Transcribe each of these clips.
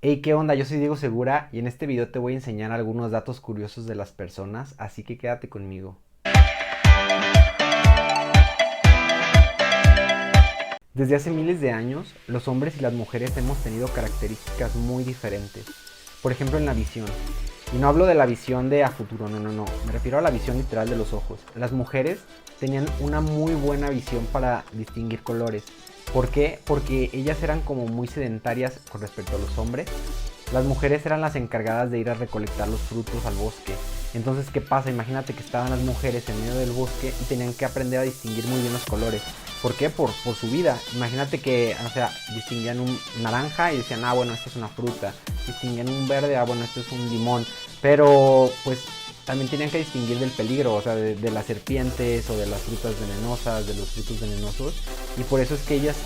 Hey, ¿qué onda? Yo soy Diego Segura y en este video te voy a enseñar algunos datos curiosos de las personas, así que quédate conmigo. Desde hace miles de años, los hombres y las mujeres hemos tenido características muy diferentes. Por ejemplo, en la visión. Y no hablo de la visión de a futuro, no. Me refiero a la visión literal de los ojos. Las mujeres tenían una muy buena visión para distinguir colores. ¿Por qué? Porque ellas eran como muy sedentarias con respecto a los hombres. Las mujeres eran las encargadas de ir a recolectar los frutos al bosque. Entonces, ¿qué pasa? Imagínate que estaban las mujeres en medio del bosque y tenían que aprender a distinguir muy bien los colores. ¿Por qué? Por su vida. Imagínate que, o sea, distinguían un naranja y decían, bueno, esto es una fruta. Distinguían un verde, bueno, esto es un limón. Pero, pues, también tenían que distinguir del peligro, o sea, de las serpientes o de las frutas venenosas, de los frutos venenosos. Y por eso es que ellas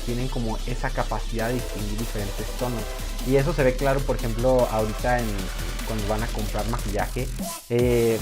tienen como esa capacidad de distinguir diferentes tonos. Y eso se ve claro, por ejemplo, ahorita cuando van a comprar maquillaje.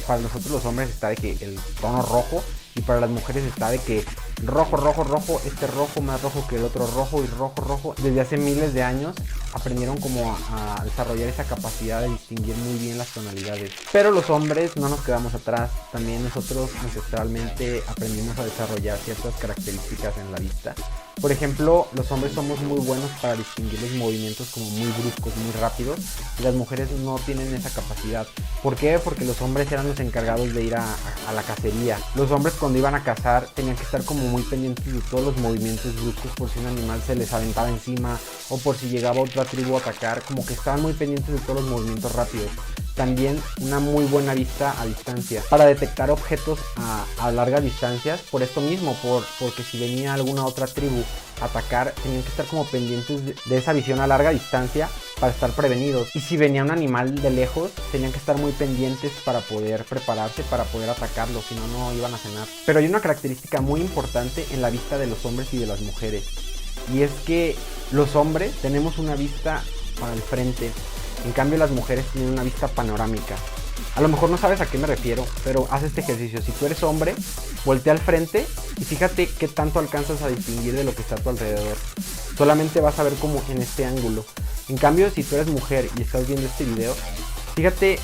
Para nosotros los hombres está de que el tono rojo, y para las mujeres está de que rojo, este rojo más rojo que el otro rojo y rojo. Desde hace miles de años aprendieron como a desarrollar esa capacidad de distinguir muy bien las tonalidades. Pero los hombres no nos quedamos atrás, también nosotros ancestralmente aprendimos a desarrollar ciertas características en la vista. Por ejemplo, los hombres somos muy buenos para distinguir los movimientos como muy bruscos, muy rápidos, y las mujeres no tienen esa capacidad. ¿Por qué? Porque los hombres eran los encargados de ir a la cacería. Los hombres cuando iban a cazar tenían que estar como muy pendientes de todos los movimientos bruscos por si un animal se les aventaba encima o por si llegaba otra tribu a atacar, como que estaban muy pendientes de todos los movimientos rápidos. También una muy buena vista a distancia para detectar objetos a largas distancias, por esto mismo, porque si venía alguna otra tribu a atacar, tenían que estar como pendientes de esa visión a larga distancia para estar prevenidos. Y si venía un animal de lejos, tenían que estar muy pendientes para poder prepararse, para poder atacarlo, si no, no iban a cenar. Pero hay una característica muy importante en la vista de los hombres y de las mujeres, y es que los hombres tenemos una vista para el frente. En cambio las mujeres tienen una vista panorámica. A lo mejor no sabes a qué me refiero, pero haz este ejercicio. Si tú eres hombre, voltea al frente y fíjate qué tanto alcanzas a distinguir de lo que está a tu alrededor. Solamente vas a ver como en este ángulo. En cambio, si tú eres mujer y estás viendo este video, fíjate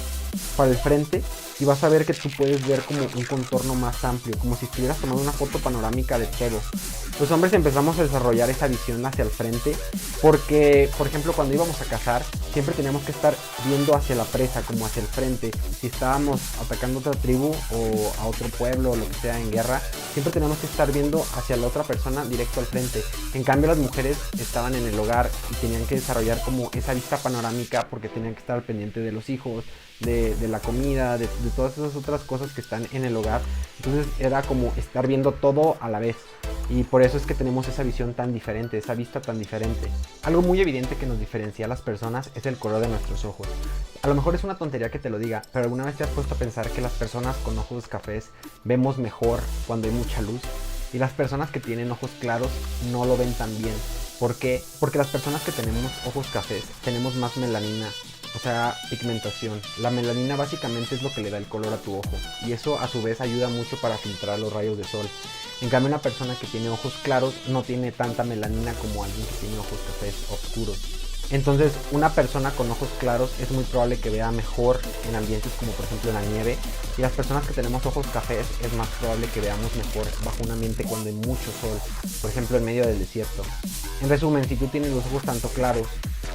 para el frente y vas a ver que tú puedes ver como un contorno más amplio, como si estuvieras tomando una foto panorámica de todo. Los hombres empezamos a desarrollar esa visión hacia el frente porque, por ejemplo, cuando íbamos a cazar, siempre teníamos que estar viendo hacia la presa, como hacia el frente. Si estábamos atacando a otra tribu o a otro pueblo o lo que sea en guerra, siempre teníamos que estar viendo hacia la otra persona directo al frente. En cambio, las mujeres estaban en el hogar y tenían que desarrollar como esa vista panorámica porque tenían que estar al pendiente de los hijos, de la comida, de todas esas otras cosas que están en el hogar. Entonces era como estar viendo todo a la vez. Y por eso es que tenemos esa visión tan diferente, esa vista tan diferente. Algo muy evidente que nos diferencia a las personas es el color de nuestros ojos. A lo mejor es una tontería que te lo diga, pero ¿alguna vez te has puesto a pensar que las personas con ojos cafés vemos mejor cuando hay mucha luz? Y las personas que tienen ojos claros no lo ven tan bien. ¿Por qué? Porque las personas que tenemos ojos cafés tenemos más melanina, o sea, pigmentación. La melanina básicamente es lo que le da el color a tu ojo, y eso a su vez ayuda mucho para filtrar los rayos de sol. En cambio, una persona que tiene ojos claros no tiene tanta melanina como alguien que tiene ojos cafés oscuros. Entonces, una persona con ojos claros es muy probable que vea mejor en ambientes como por ejemplo en la nieve, y las personas que tenemos ojos cafés es más probable que veamos mejor bajo un ambiente cuando hay mucho sol, por ejemplo en medio del desierto. En resumen, si tú tienes los ojos tanto claros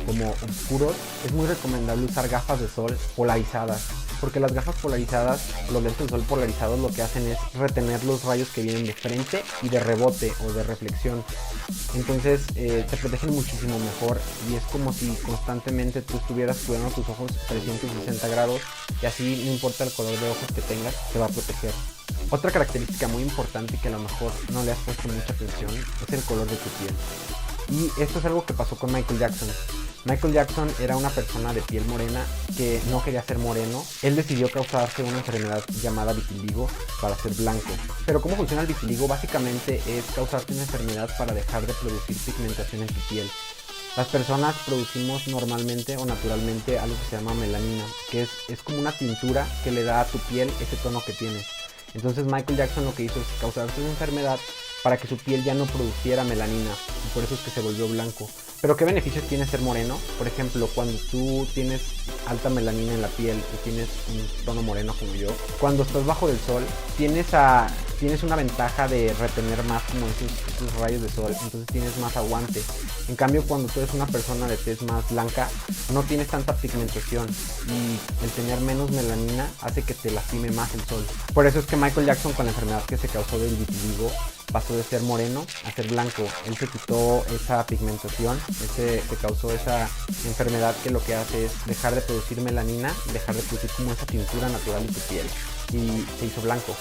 como oscuros, es muy recomendable usar gafas de sol polarizadas, porque las gafas polarizadas, los lentes de sol polarizados, lo que hacen es retener los rayos que vienen de frente y de rebote o de reflexión. Entonces te protegen muchísimo mejor, y es como si constantemente tú estuvieras cuidando tus ojos 360 grados, y así no importa el color de ojos que tengas, te va a proteger. Otra característica muy importante que a lo mejor no le has puesto mucha atención es el color de tu piel. Y esto es algo que pasó con Michael Jackson. Michael Jackson era una persona de piel morena que no quería ser moreno. Él decidió causarse una enfermedad llamada vitiligo para ser blanco. Pero ¿cómo funciona el vitiligo? Básicamente es causarte una enfermedad para dejar de producir pigmentación en tu piel. Las personas producimos normalmente o naturalmente algo que se llama melanina, que es como una tintura que le da a tu piel ese tono que tienes. Entonces Michael Jackson lo que hizo es causarse una enfermedad para que su piel ya no produciera melanina, y por eso es que se volvió blanco. Pero ¿qué beneficios tiene ser moreno? Por ejemplo, cuando tú tienes alta melanina en la piel y tienes un tono moreno como yo, cuando estás bajo del sol, tienes una ventaja de retener más como esos rayos de sol, entonces tienes más aguante. En cambio, cuando tú eres una persona de tez más blanca, no tienes tanta pigmentación y el tener menos melanina hace que te lastime más el sol. Por eso es que Michael Jackson, con la enfermedad que se causó del vitiligo, pasó de ser moreno a ser blanco. Él se quitó esa pigmentación, se causó esa enfermedad que lo que hace es dejar de producir melanina, dejar de producir como esa tintura natural de tu piel, y se hizo blanco.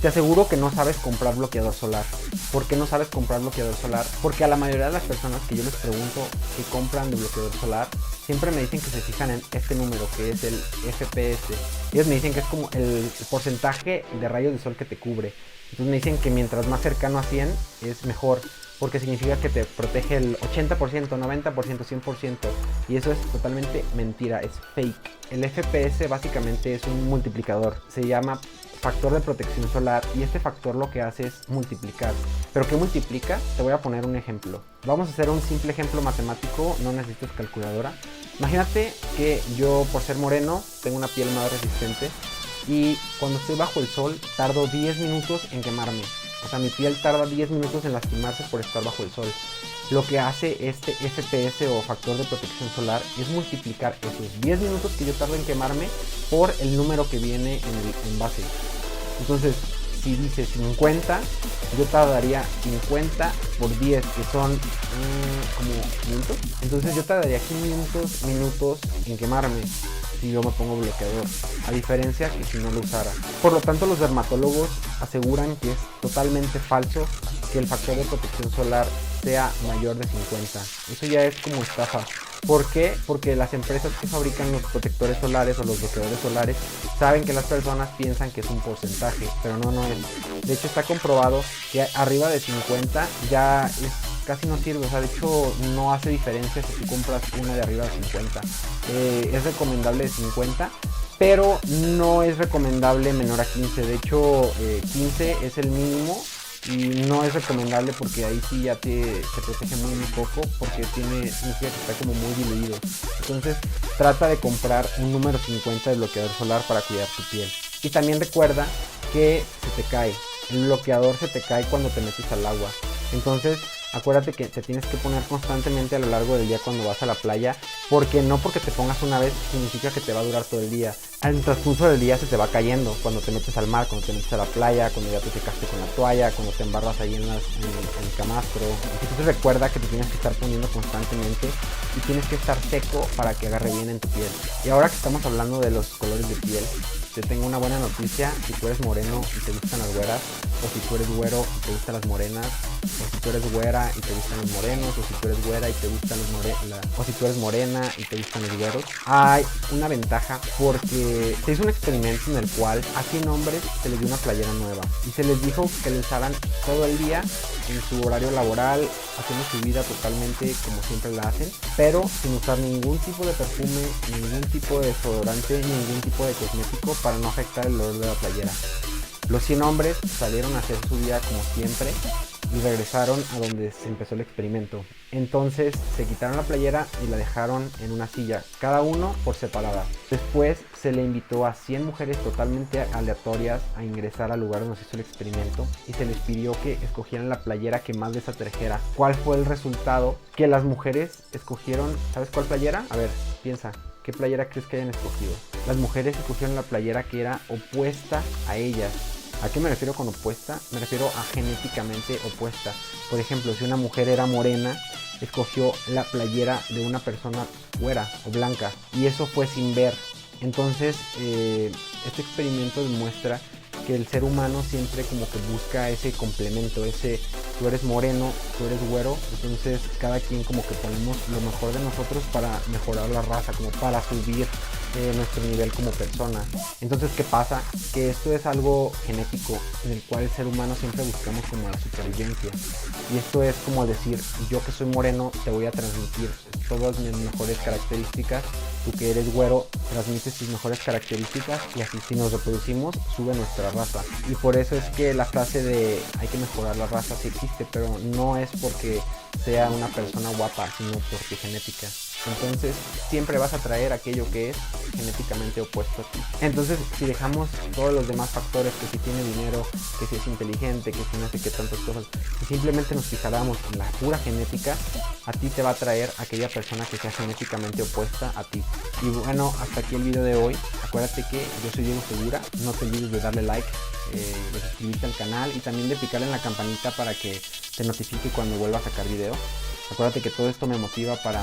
Te aseguro que no sabes comprar bloqueador solar. ¿Por qué no sabes comprar bloqueador solar? Porque a la mayoría de las personas que yo les pregunto que compran de bloqueador solar, siempre me dicen que se fijan en este número, que es el FPS. Ellos me dicen que es como el porcentaje de rayos de sol que te cubre. Entonces me dicen que mientras más cercano a 100 es mejor, porque significa que te protege el 80%, 90%, 100%, y eso es totalmente mentira, es fake. El FPS básicamente es un multiplicador, se llama factor de protección solar, y este factor lo que hace es multiplicar. ¿Pero qué multiplica? Te voy a poner un ejemplo. Vamos a hacer un simple ejemplo matemático, no necesitas calculadora. Imagínate que yo, por ser moreno, tengo una piel más resistente, y cuando estoy bajo el sol tardo 10 minutos en quemarme. O sea, mi piel tarda 10 minutos en lastimarse por estar bajo el sol. Lo que hace este FPS o factor de protección solar es multiplicar esos 10 minutos que yo tardo en quemarme por el número que viene en el envase. Entonces, si dice 50, yo tardaría 50 por 10, que son como minutos. Entonces yo tardaría 500 minutos en quemarme si yo me pongo bloqueador, a diferencia que si no lo usara. Por lo tanto, los dermatólogos aseguran que es totalmente falso que el factor de protección solar sea mayor de 50. Eso ya es como estafa. ¿Por qué? Porque las empresas que fabrican los protectores solares o los bloqueadores solares saben que las personas piensan que es un porcentaje, pero no es. De hecho, está comprobado que arriba de 50 ya casi no sirve. O sea, de hecho no hace diferencia si tú compras una de arriba de 50. Es recomendable de 50, pero no es recomendable menor a 15. De hecho, 15 es el mínimo. Y no es recomendable porque ahí sí ya te protege muy poco, porque significa que está como muy diluido. Entonces trata de comprar un número 50 de bloqueador solar para cuidar tu piel. Y también recuerda que se te cae. El bloqueador se te cae cuando te metes al agua. Entonces acuérdate que te tienes que poner constantemente a lo largo del día cuando vas a la playa, porque no porque te pongas una vez significa que te va a durar todo el día. Al transcurso del día se te va cayendo cuando te metes al mar, cuando te metes a la playa, cuando ya te secaste con la toalla, cuando te embarras ahí en el camastro. Entonces recuerda que te tienes que estar poniendo constantemente y tienes que estar seco para que agarre bien en tu piel. Y ahora que estamos hablando de los colores de piel, te tengo una buena noticia. Si tú eres moreno y te gustan las güeras, o si tú eres güero y te gustan las morenas, o si tú eres güera y te gustan los morenos, o si tú eres güera y te gustan los o si tú eres morena y te gustan los güeros, hay una ventaja, porque se hizo un experimento en el cual a 100 hombres se les dio una playera nueva y se les dijo que la usaran todo el día en su horario laboral, haciendo su vida totalmente como siempre la hacen, pero sin usar ningún tipo de perfume, ningún tipo de desodorante, ningún tipo de cosmético, para no afectar el olor de la playera. Los 100 hombres salieron a hacer su vida como siempre y regresaron a donde se empezó el experimento. Entonces se quitaron la playera y la dejaron en una silla, cada uno por separada. Después se le invitó a 100 mujeres totalmente aleatorias a ingresar al lugar donde se hizo el experimento y se les pidió que escogieran la playera que más les atrajera. ¿Cuál fue el resultado? Que las mujeres escogieron, ¿sabes cuál playera? A ver, piensa. ¿Qué playera crees que hayan escogido? Las mujeres escogieron la playera que era opuesta a ellas. ¿A qué me refiero con opuesta? Me refiero a genéticamente opuesta. Por ejemplo, si una mujer era morena, escogió la playera de una persona güera o blanca. Y eso fue sin ver. Entonces, este experimento demuestra que el ser humano siempre como que busca ese complemento, tú eres moreno, tú eres güero, entonces cada quien como que ponemos lo mejor de nosotros para mejorar la raza, como para subir nuestro nivel como persona. Entonces, ¿qué pasa? Que esto es algo genético en el cual el ser humano siempre buscamos como la supervivencia. Y esto es como decir, yo que soy moreno te voy a transmitir todas mis mejores características, tú que eres güero transmites tus mejores características, y así si nos reproducimos sube nuestra raza. Y por eso es que la frase de hay que mejorar la raza sí existe, pero no es porque sea una persona guapa, sino por tu genética. Entonces siempre vas a traer aquello que es genéticamente opuesto a ti. Entonces, si dejamos todos los demás factores, que si tiene dinero, que si es inteligente, que si no sé qué tantas cosas, si simplemente nos fijáramos en la pura genética, a ti te va a traer aquella persona que sea genéticamente opuesta a ti. Y bueno, hasta aquí el video de hoy. Acuérdate que yo soy Diego Segura. No te olvides de darle like, de suscribirte al canal y también de picarle en la campanita para que te notifique cuando vuelva a sacar video. Acuérdate que todo esto me motiva para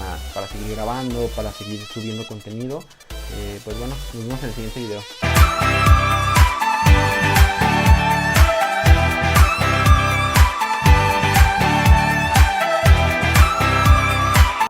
seguir grabando, para seguir subiendo contenido. Pues bueno, nos vemos en el siguiente video.